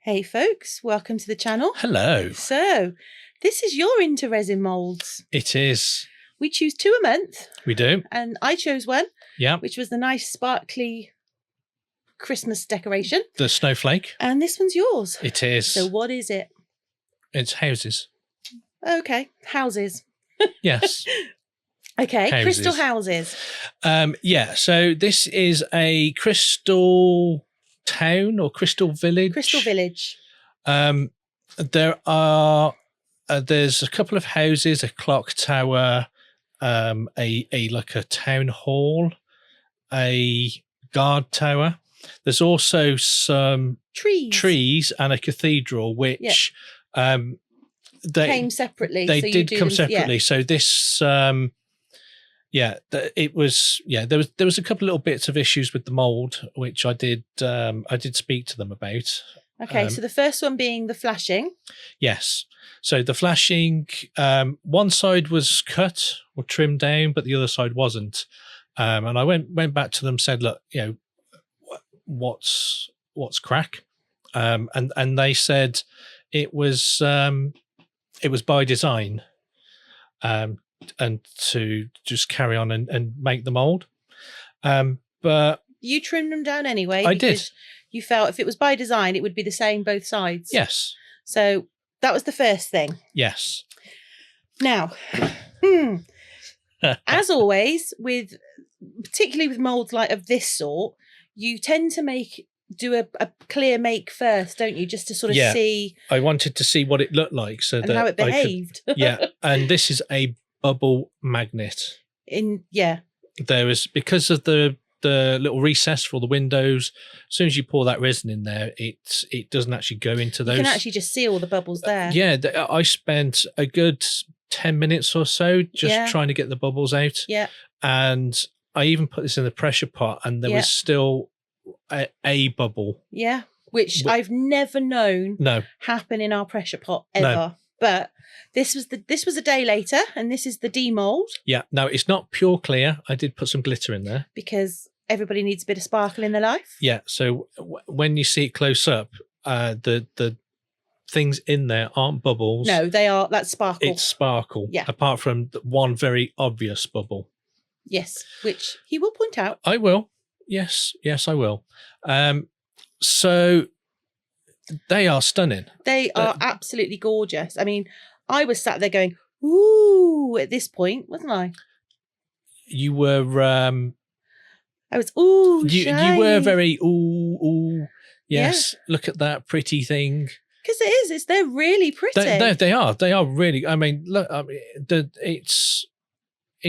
Hey folks, welcome to the channel. Hello. So, this is your Into Resin Moulds. It is. We choose 2 a month. We do. And I chose one. Yeah. Which was the nice sparkly Christmas decoration. The snowflake. And this one's yours. It is. So what is it? It's houses. Okay, houses. Yes. Okay, houses. crystal houses. Yeah, so this is a crystal town or crystal village. Crystal village. There are there's a couple of houses, a clock tower, like a town hall, a guard tower. There's also some trees and a cathedral, which they came separately. They so did come them, separately. So this it was there was a couple of little bits of issues with the mold, which I did speak to them about. Okay, so the first one being the flashing. Yes. So the flashing, one side was cut or trimmed down, but the other side wasn't. And I went back to them, said, look, you know, what's crack? And they said it was by design, and to just carry on and make the mold. But you trimmed them down anyway. I did. You felt if it was by design, it would be the same both sides. Yes. So that was the first thing. Yes. Now, as always, particularly with molds like of this sort, you tend to do a clear make first, don't you? Just to sort of see. I wanted to see what it looked like, so and that how it behaved. Yeah, and this is a bubble magnet. There is, because of the little recess for the windows. As soon as you pour that resin in there, it doesn't actually go into those. You can actually just see all the bubbles there. Yeah, I spent a good 10 minutes or so just trying to get the bubbles out. Yeah. And I even put this in the pressure pot, and there was still a bubble. Yeah, which I've never known happen in our pressure pot ever. No. But this was a day later, and this is the Demould. Yeah, no, it's not pure clear. I did put some glitter in there because everybody needs a bit of sparkle in their life. Yeah, so when you see it close up, the things in there aren't bubbles. No, that's sparkle. It's sparkle. Yeah. Apart from one very obvious bubble. Yes, which he will point out. I will. Yes, I will. So they are stunning. They are absolutely gorgeous. I mean, I was sat there going, ooh, at this point, wasn't I? You were I was you were very ooh. Yes, look at that pretty thing. Because they're really pretty. They are really. I mean, look, it's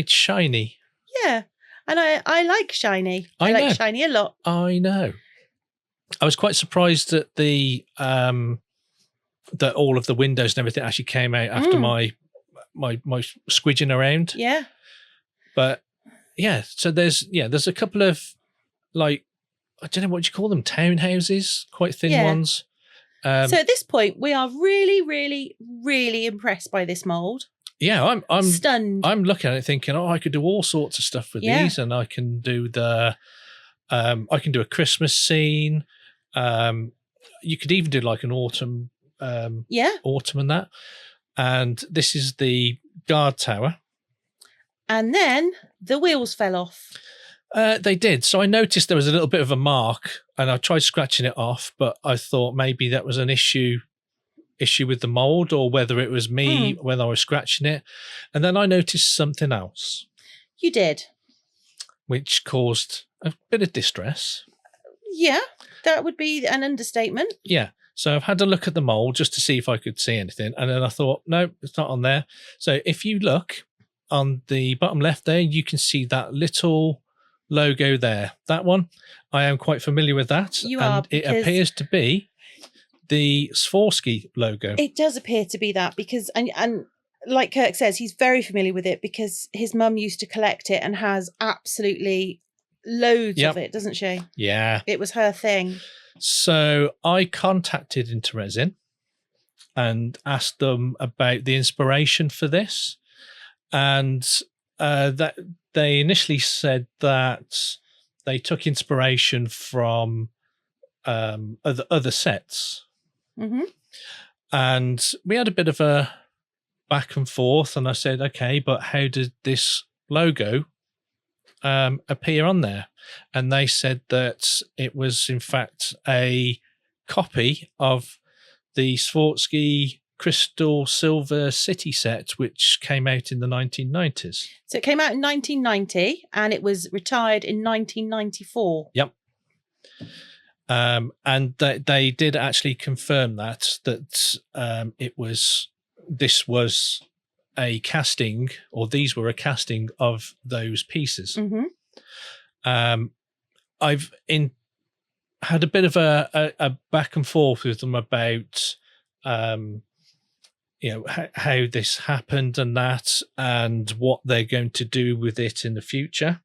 shiny. Yeah, and I like shiny. I like shiny a lot. I know. I was quite surprised that that all of the windows and everything actually came out after my squidging around. Yeah. But yeah, so there's a couple of, like, I don't know what you call them, townhouses, quite thin ones. So at this point, we are really, really, really impressed by this mould. Yeah, I'm stunned. I'm looking at it thinking, I could do all sorts of stuff with these, and I can do a Christmas scene. You could even do like an autumn, autumn and that. And this is the guard tower. And then the wheels fell off. They did. So I noticed there was a little bit of a mark, and I tried scratching it off, but I thought maybe that was an issue with the mold, or whether it was me when I was scratching it. And then I noticed something else. You did. Which caused a bit of distress. Yeah, that would be an understatement. Yeah. So I've had a look at the mold just to see if I could see anything. And then I thought, no, it's not on there. So if you look on the bottom left there, you can see that little logo there. That one, I am quite familiar with that. You are. It appears to be the Swarovski logo. It does appear to be that because, and like Kirk says, he's very familiar with it because his mum used to collect it and has absolutely loads of it, doesn't she? Yeah. It was her thing. So I contacted Into Resin and asked them about the inspiration for this. And that they initially said that they took inspiration from other sets. And we had a bit of a back and forth, and I said, okay, but how did this logo appear on there? And they said that it was in fact a copy of the Swarovski Crystal Silver City set, which came out in the 1990s. So it came out in 1990 and it was retired in 1994. Yep. And they did actually confirm that this was a casting, or these were a casting of those pieces. I've had a bit of a back and forth with them about how this happened and that, and what they're going to do with it in the future.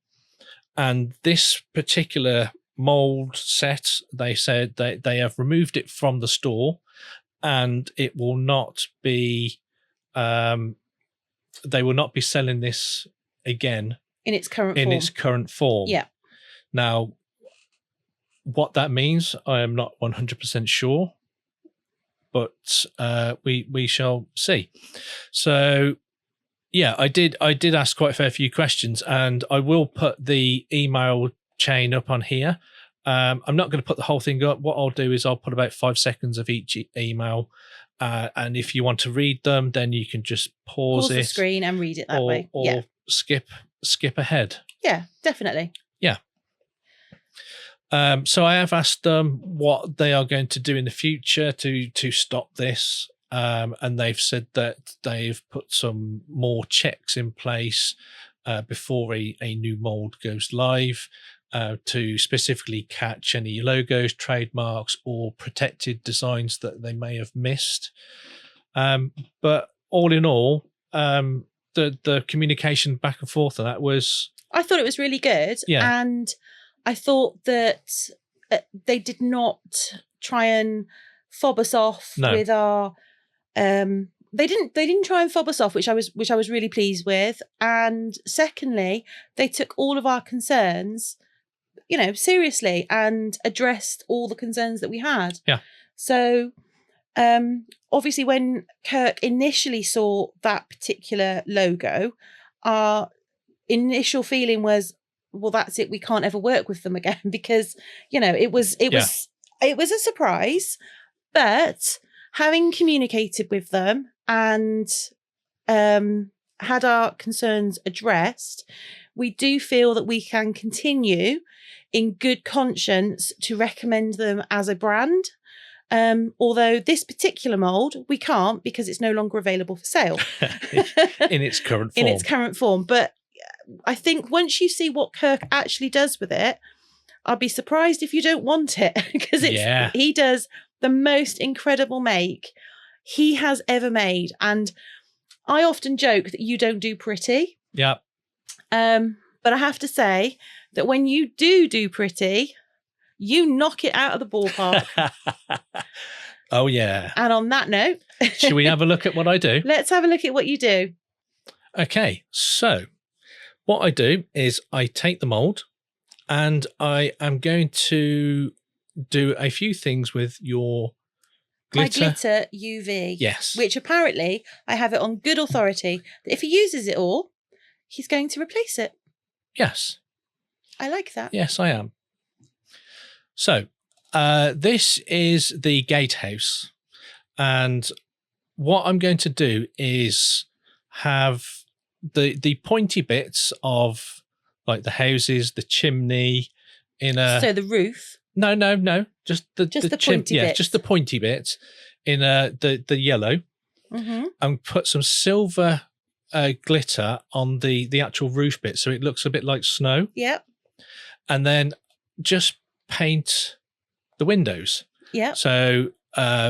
And this particular mold set, they said they have removed it from the store, and it will not be they will not be selling this again in its current form. Yeah. Now, what that means, I am not 100% sure, but we shall see. So yeah, I did ask quite a fair few questions, and I will put the email chain up on here. I'm not going to put the whole thing up. What I'll do is I'll put about 5 seconds of each email, and if you want to read them, then you can just pause the screen and read it that way, or skip ahead. Yeah, definitely. Yeah. So I have asked them what they are going to do in the future to stop this, and they've said that they've put some more checks in place before a new mold goes live, to specifically catch any logos, trademarks, or protected designs that they may have missed. But all in all, the communication back and forth on that was... I thought it was really good. Yeah. And I thought that they did not try and fob us off with our... They didn't try and fob us off, which I was really pleased with. And secondly, they took all of our concerns, seriously, and addressed all the concerns that we had. Yeah. So obviously when Kirk initially saw that particular logo, our initial feeling was, well, that's it, we can't ever work with them again, because it was a surprise. But having communicated with them and had our concerns addressed, we do feel that we can continue in good conscience to recommend them as a brand. Although this particular mold, we can't, because it's no longer available for sale. in its current form. But I think once you see what Kirk actually does with it, I'll be surprised if you don't want it, because he does the most incredible make he has ever made. And I often joke that you don't do pretty. Yeah. But I have to say that when you do pretty, you knock it out of the ballpark. Oh, yeah. And on that note... Should we have a look at what I do? Let's have a look at what you do. Okay, so what I do is I take the mold, and I am going to do a few things with your glitter. My glitter UV. Yes. Which apparently I have it on good authority that if he uses it all, he's going to replace it. Yes. I like that. Yes, I am. So this is the gatehouse, and what I'm going to do is have the pointy bits of like the houses, the chimney, so the roof. No, just the pointy bits. Just the pointy bits in the yellow, and put some silver glitter on the actual roof bit, so it looks a bit like snow. Yep. And then just paint the windows. Yeah. So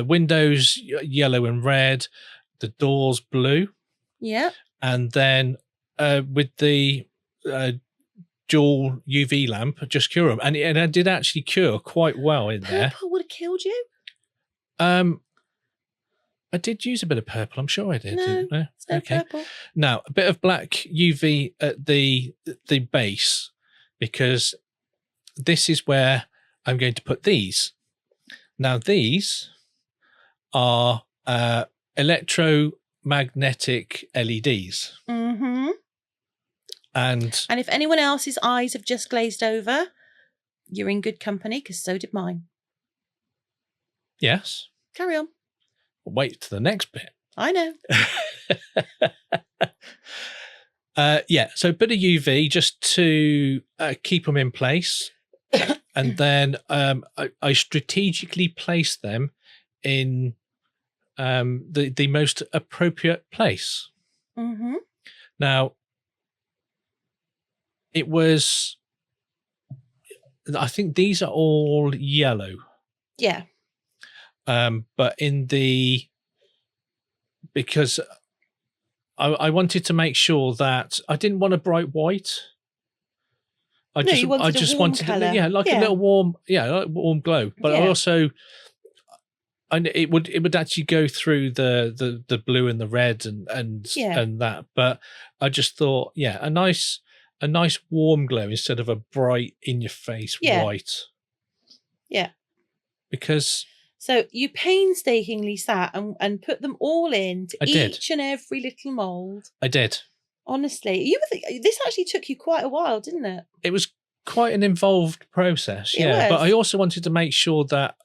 windows yellow and red, the doors blue. Yeah. And then with the dual UV lamp, just cure them. And I did actually cure quite well in there. Purple would have killed you. I did use a bit of purple. I'm sure I did. No, it's no purple. Now, a bit of black UV at the base, because this is where I'm going to put these. Now, these are electromagnetic LEDs. Mm-hmm. And if anyone else's eyes have just glazed over, you're in good company, because so did mine. yes, Carry on. wait to the next bit. I know. So a bit of UV just to keep them in place. And then I strategically placed them in the most appropriate place. Mm-hmm. Now, it was, I think these are all yellow. Yeah. But because I wanted to make sure that I didn't want a bright white. I just wanted colour. a little warm, like warm glow. But I also, and it would actually go through the blue and the red and that. But I just thought, a nice warm glow instead of a bright in your face white. Yeah. Because. So you painstakingly sat and put them all into each and every little mould. I did. Honestly, this actually took you quite a while, didn't it? It was quite an involved process, but I also wanted to make sure that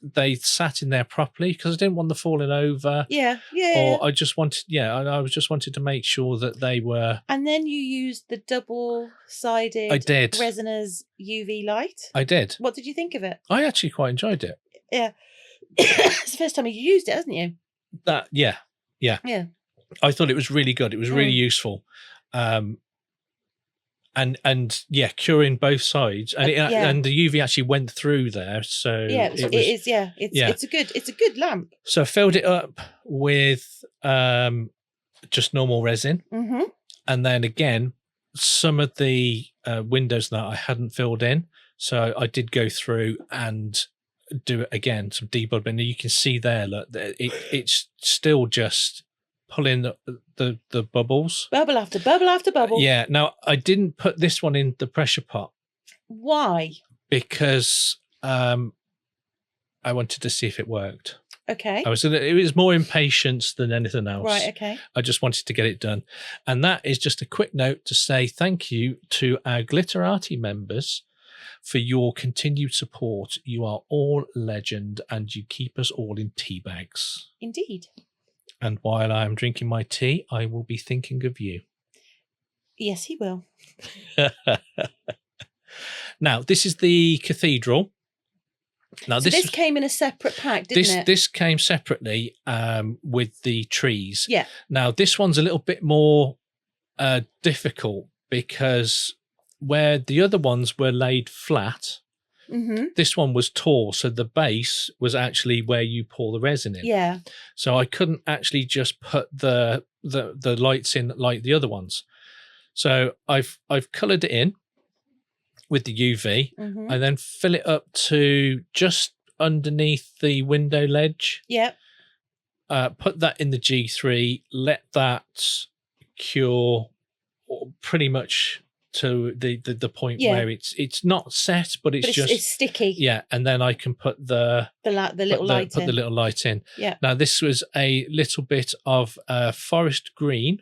they sat in there properly, because I didn't want them falling over. I just wanted, I just wanted to make sure that they were. And then you used the double-sided Resiners UV light. I did. What did you think of it? I actually quite enjoyed it. Yeah. It's the first time you used it, hasn't you? Yeah. I thought it was really good. It was really useful. And curing both sides, and the UV actually went through there. So it's a good lamp. So I filled it up with just normal resin, and then again some of the windows that I hadn't filled in. So I did go through and do it again, some debulbing. And you can see there, look, it's still just pulling the bubbles. Bubble after bubble after bubble. Yeah. Now, I didn't put this one in the pressure pot. Why? Because I wanted to see if it worked. Okay. It was more impatience than anything else. Right, okay. I just wanted to get it done. And that is just a quick note to say thank you to our Glitterati members for your continued support. You are all legend, and you keep us all in tea bags. Indeed. And while I am drinking my tea, I will be thinking of you. Yes, he will. Now, this is the cathedral. Now, this came in a separate pack, didn't it? This came separately with the trees. Yeah. Now, this one's a little bit more difficult, because where the other ones were laid flat, this one was tall, so the base was actually where you pour the resin in. Yeah. So I couldn't actually just put the lights in like the other ones. So I've coloured it in with the UV, and then fill it up to just underneath the window ledge. Yep. Put that in the G3, let that cure pretty much to the point where it's not set, but it's sticky. Yeah, and then I can put the little light in. Yeah. Now, this was a little bit of forest green.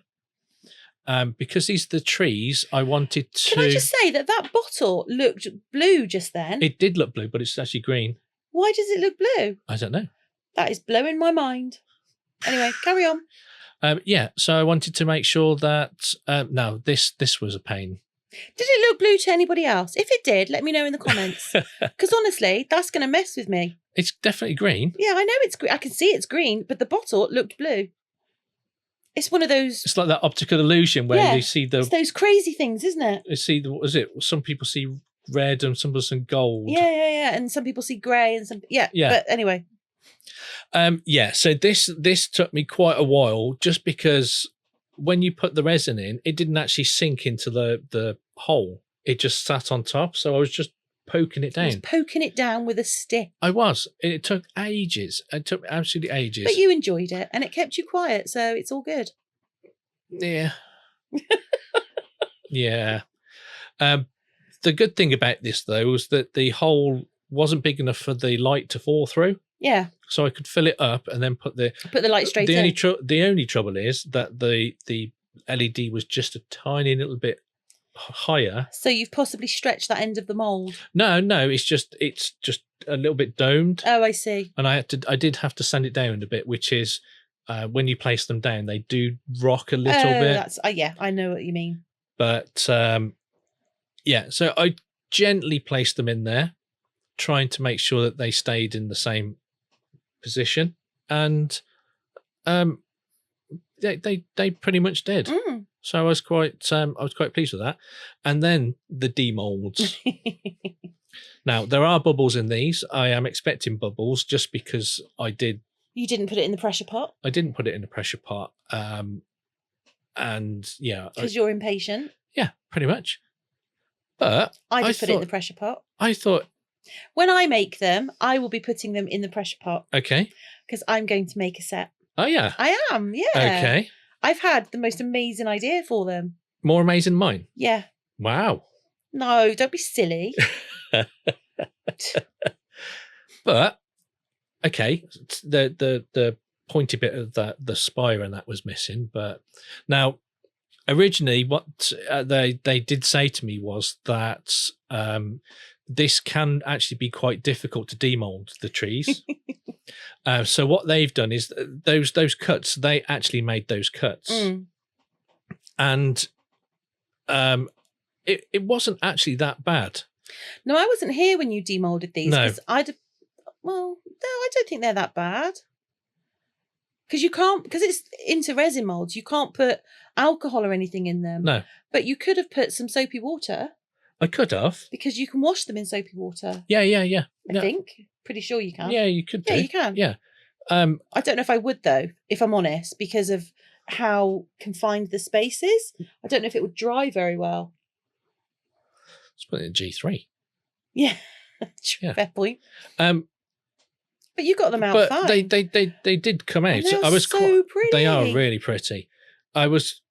Because these are the trees, I wanted to. Can I just say that bottle looked blue just then? It did look blue, but it's actually green. Why does it look blue? I don't know. That is blowing my mind. Anyway, carry on. So I wanted to make sure that no, this was a pain. Did it look blue to anybody else? If it did, let me know in the comments. Because honestly, that's going to mess with me. It's definitely green. Yeah, I know it's green. I can see it's green, but the bottle looked blue. It's one of those. It's like that optical illusion where you see it's those crazy things, isn't it? You see some people see red and some people see gold. Yeah. And some people see grey and some. Yeah. But anyway. So this took me quite a while, just because when you put the resin in, it didn't actually sink into the hole. It just sat on top. So I was just poking it down. You was poking it down with a stick. I was. It took ages. It took absolutely ages. But you enjoyed it, and it kept you quiet, so it's all good. Yeah. Yeah. The good thing about this, though, was that the hole wasn't big enough for the light to fall through. Yeah. So I could fill it up and then put the light straight the in. the only trouble is that the LED was just a tiny little bit higher. So you've possibly stretched that end of the mould. No, it's just a little bit domed. Oh, I see. And I did have to sand it down a bit, which is when you place them down, they do rock a little bit. That's yeah, I know what you mean. But yeah, so I gently placed them in there, trying to make sure that they stayed in the same position, and they pretty much did. So I was quite pleased with that. And then the Demoulds. Now there are bubbles in these. I am expecting bubbles just because You didn't put it in the pressure pot? I didn't put it in the pressure pot. And yeah, because you're impatient. Yeah, pretty much. But I just put it in the pressure pot. I thought, when I make them, I will be putting them in the pressure pot. Okay. Because I'm going to make a set. Oh yeah. I am, yeah. Okay. I've had the most amazing idea for them. More amazing than mine? Yeah. Wow. No, don't be silly. But okay, the pointy bit of the spire and that was missing. But now, originally, what they did say to me was that this can actually be quite difficult to demold the trees. So what they've done is those cuts. They actually made those cuts, and it wasn't actually that bad. No, I wasn't here when you demolded these. No. Well, no, I don't think they're that bad. Because it's into resin molds, you can't put alcohol or anything in them. No. But you could have put some soapy water. I could have. Because you can wash them in soapy water. Yeah. I think. Pretty sure you can. Yeah, you could do. Yeah, you can. Yeah. I don't know if I would, though, if I'm honest, because of how confined the space is. I don't know if it would dry very well. Let's put it in G3. Yeah. Fair point. But you got them out fine. They did come out. And so pretty. They are really pretty. I was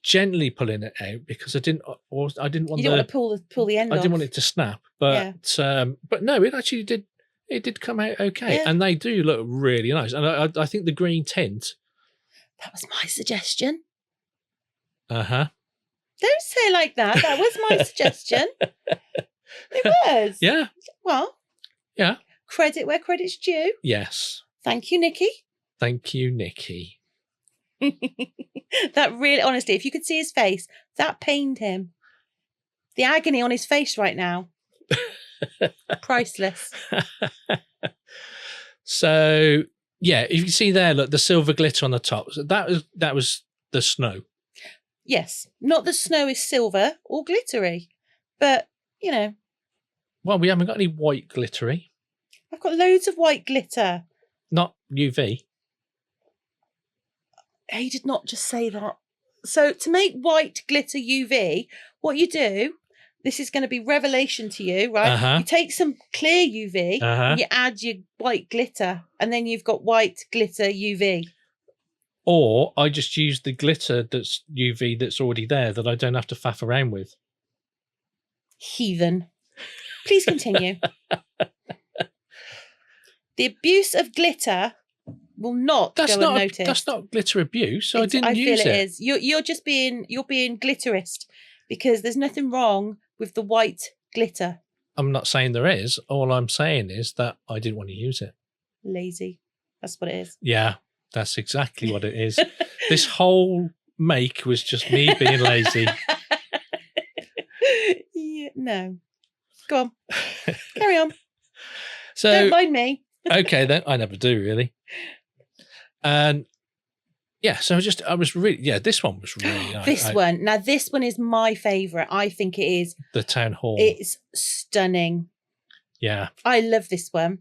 gently pulling it out because I didn't want to pull the end off. I didn't want it to snap. But no, it actually did. It did come out okay, and they do look really nice. And I think the green tint. That was my suggestion. Don't say it like that. That was my suggestion. It was. Yeah. Well. Yeah. Credit where credit's due. Yes. Thank you, Nikki. Thank you, Nikki. That really, honestly, if you could see his face, that pained him. The agony on his face right now. Priceless. So, yeah, if you see there, look, the silver glitter on the top. So that was the snow. Yes. Not the snow is silver or glittery, but, you know. Well, we haven't got any white glittery. I've got loads of white glitter. Not UV. He did not just say that. So to make white glitter UV, what you do, this is going to be revelation to you, right? You take some clear UV, and you add your white glitter, and then you've got white glitter UV. Or I just use the glitter that's UV that's already there that I don't have to faff around with. Heathen. Please continue. The abuse of glitter will not go unnoticed. That's not glitter abuse. I didn't use it. I feel it is. You're being glitterist because there's nothing wrong with the white glitter. I'm not saying there is. All I'm saying is that I didn't want to use it. Lazy. That's what it is. Yeah, that's exactly what it is. This whole make was just me being lazy. Yeah, no. Go on. Carry on. So don't mind me. Okay, then I never do really. And yeah, so I was really this one was really nice. This one is my favourite. I think it is the town hall. It's stunning. Yeah. I love this one.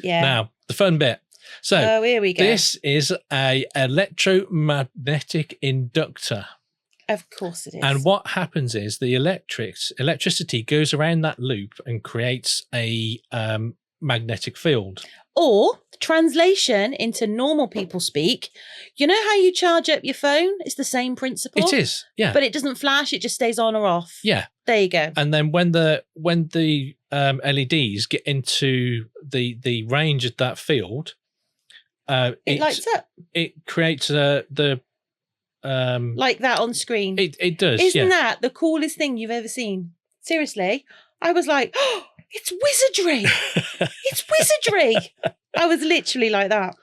Yeah. Now, the fun bit. So here we go. This is a electromagnetic inductor. Of course it is. And what happens is the electricity goes around that loop and creates a magnetic field. Or translation into normal people speak. You know how you charge up your phone? It's the same principle. It is, yeah. But it doesn't flash. It just stays on or off. Yeah. There you go. And then when the LEDs get into the range of that field, it lights up. It creates like that on screen. It does. Isn't that the coolest thing you've ever seen? Seriously, I was like, oh, it's wizardry. It's wizardry. I was literally like that.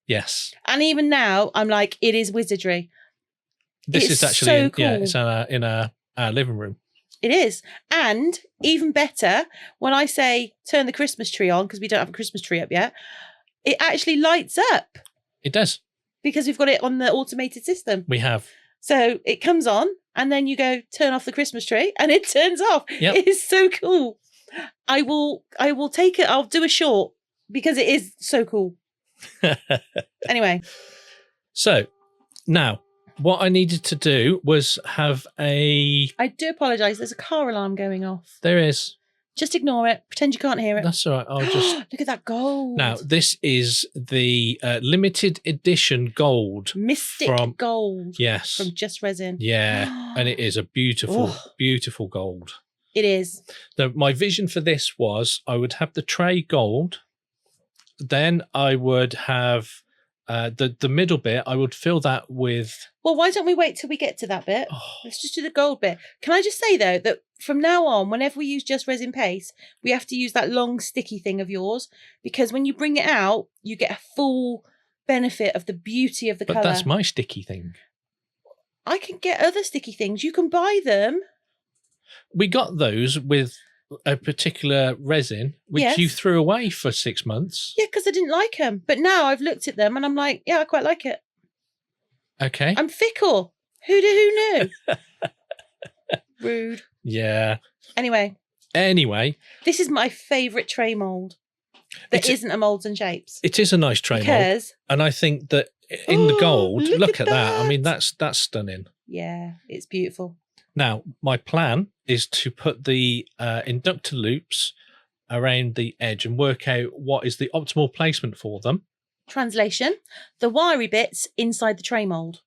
Yes. And even now, I'm like, it is wizardry. This is actually so cool. it's in our living room. It is. And even better, when I say turn the Christmas tree on, because we don't have a Christmas tree up yet, it actually lights up. It does. Because we've got it on the automated system. We have. So it comes on and then you go turn off the Christmas tree and it turns off. Yep. It is so cool. I will take it. I'll do a short because it is so cool. Anyway. So now what I needed to do was have I do apologise. There's a car alarm going off. There is. Just ignore it. Pretend you can't hear it. That's all right. I'll just... Look at that gold. Now, this is the limited edition gold. Mystic gold. Yes. From Just Resin. Yeah. And it is a beautiful, beautiful gold. It is. My vision for this was I would have the tray gold. Then I would have the middle bit. I would fill that with... Well, why don't we wait till we get to that bit? Let's just do the gold bit. Can I just say, though, that from now on, whenever we use Just Resin paste, we have to use that long sticky thing of yours, because when you bring it out, you get a full benefit of the beauty of the colour. But that's my sticky thing. I can get other sticky things. You can buy them. We got those with a particular resin, which you threw away for 6 months. Yeah, because I didn't like them. But now I've looked at them and I'm like, yeah, I quite like it. Okay. I'm fickle. Who knew? Rude. Yeah. Anyway. This is my favourite tray mould. That isn't a Moulds and Shapes. It is a nice tray mould. And I think that in the gold, look at that. I mean, that's stunning. Yeah, it's beautiful. Now, my plan is to put the inductor loops around the edge and work out what is the optimal placement for them. Translation, the wiry bits inside the tray mould.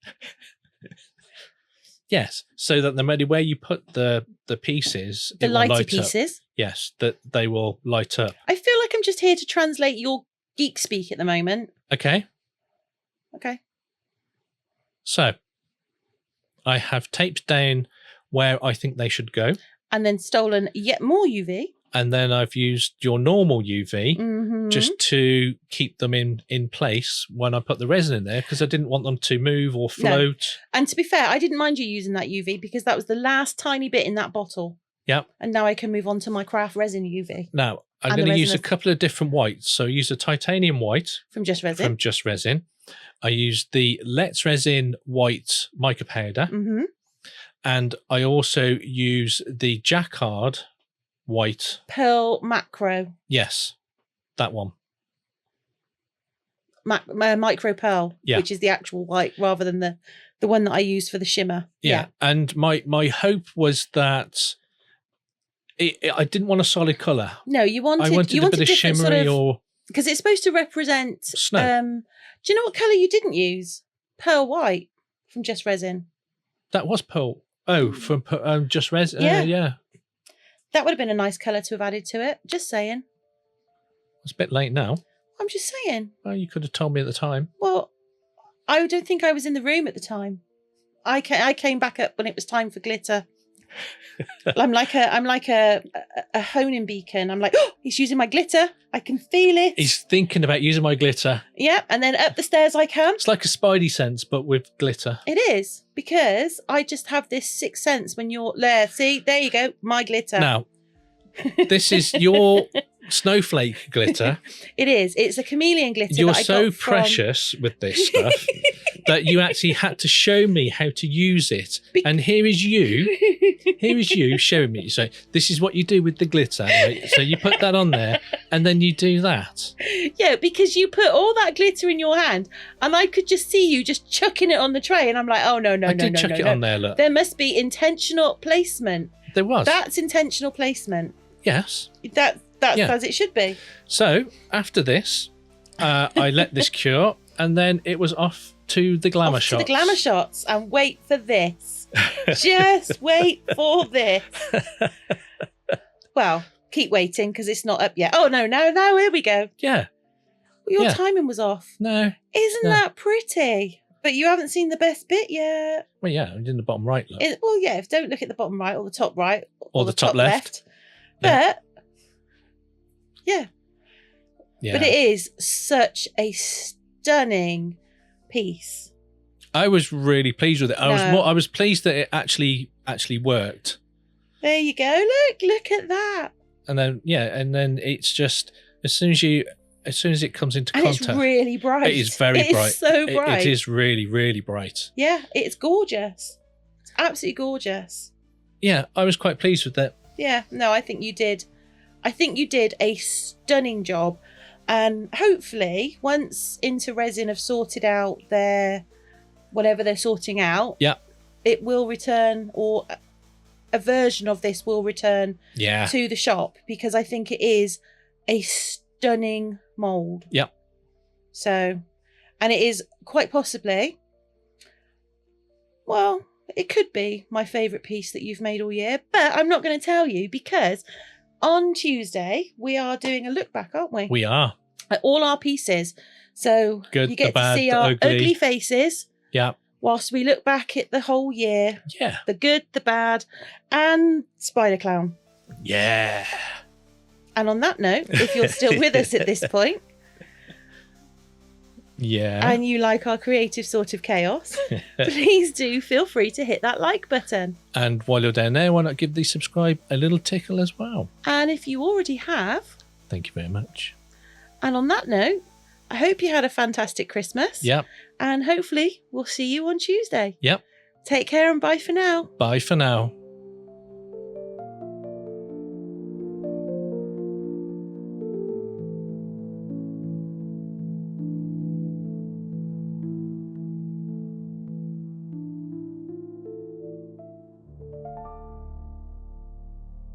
Yes, so that no matter where you put the pieces, the lighter pieces. Yes, that they will light up. I feel like I'm just here to translate your geek speak at the moment. Okay. So, I have taped down where I think they should go. And then stolen yet more UV. And then I've used your normal UV just to keep them in place when I put the resin in there, because I didn't want them to move or float. No. And to be fair, I didn't mind you using that UV because that was the last tiny bit in that bottle. Yep. And now I can move on to my craft resin UV. Now, I'm going to use a couple of different whites. So I use a titanium white. From Just Resin. I use the Let's Resin white mica powder. And I also use the Jacquard white. Pearl Macro. Yes, that one. Micro Pearl, which is the actual white rather than the one that I used for the shimmer. Yeah. And my hope was that I didn't want a solid colour. No, you wanted a bit of shimmery or... Because it's supposed to represent... Snow. Do you know what colour you didn't use? Pearl White from Just Resin. That was pearl. Oh, from Just Resin. Yeah. That would have been a nice colour to have added to it. Just saying. It's a bit late now. I'm just saying. Well, you could have told me at the time. Well, I don't think I was in the room at the time. I came back up when it was time for glitter. I'm like a honing beacon. I'm like, oh, he's using my glitter. I can feel it. He's thinking about using my glitter. Yeah, and then up the stairs I come. It's like a spidey sense, but with glitter. It is, because I just have this sixth sense when you're there. See, there you go, my glitter. Now, this is your snowflake glitter. It is. It's a chameleon glitter. You're that I so got from... precious with this stuff that you actually had to show me how to use it. And here is you showing me. So this is what you do with the glitter, right? So you put that on there and then you do that. Yeah, because you put all that glitter in your hand and I could just see you just chucking it on the tray and I'm like, oh, no. I did chuck it on there, look. There must be intentional placement. There was. That's intentional placement. Yes. That's as it should be. So after this, I let this cure, and then it was off to the glamour Off to shots. the glamour shots, and wait for this. Just wait for this. Well, keep waiting because it's not up yet. Oh no, now here we go. Yeah. Your Yeah. timing was off. No. Isn't No. that pretty? But you haven't seen the best bit yet. Well, yeah, it's in the bottom right. Look. Well, yeah, don't look at the bottom right or the top right. Or the top left. But, Yeah. but it is such a stunning piece. I was really pleased with it. No. I was pleased that it actually worked. There you go. Look at that. And then it's just as soon as it comes into And contact, it's really bright. it is very bright. It's so bright. It is really, really bright. Yeah, it's gorgeous. It's absolutely gorgeous. Yeah, I was quite pleased with that. Yeah, no, I think you did. I think you did a stunning job. And hopefully, once Into Resin have sorted out their whatever they're sorting out, Yeah. it will return, or a version of this will return Yeah. to the shop, because I think it is a stunning mould. Yeah. So, and it is quite possibly, well, it could be my favourite piece that you've made all year, but I'm not going to tell you, because on Tuesday we are doing a look back, aren't we? We are. At all our pieces. So Good, you get the bad, to see the our ugly. ugly faces Yeah. whilst we look back at the whole year. Yeah. The good, the bad, and Spider Clown. Yeah. And on that note, if you're still with us at this point, Yeah. and you like our creative sort of chaos, please do feel free to hit that like button. And while you're down there, why not give the subscribe a little tickle as well? And if you already have, Thank you very much. and on that note, I hope you had a fantastic Christmas. Yep. And hopefully we'll see you on Tuesday. Yep. Take care and bye for now. Bye for now.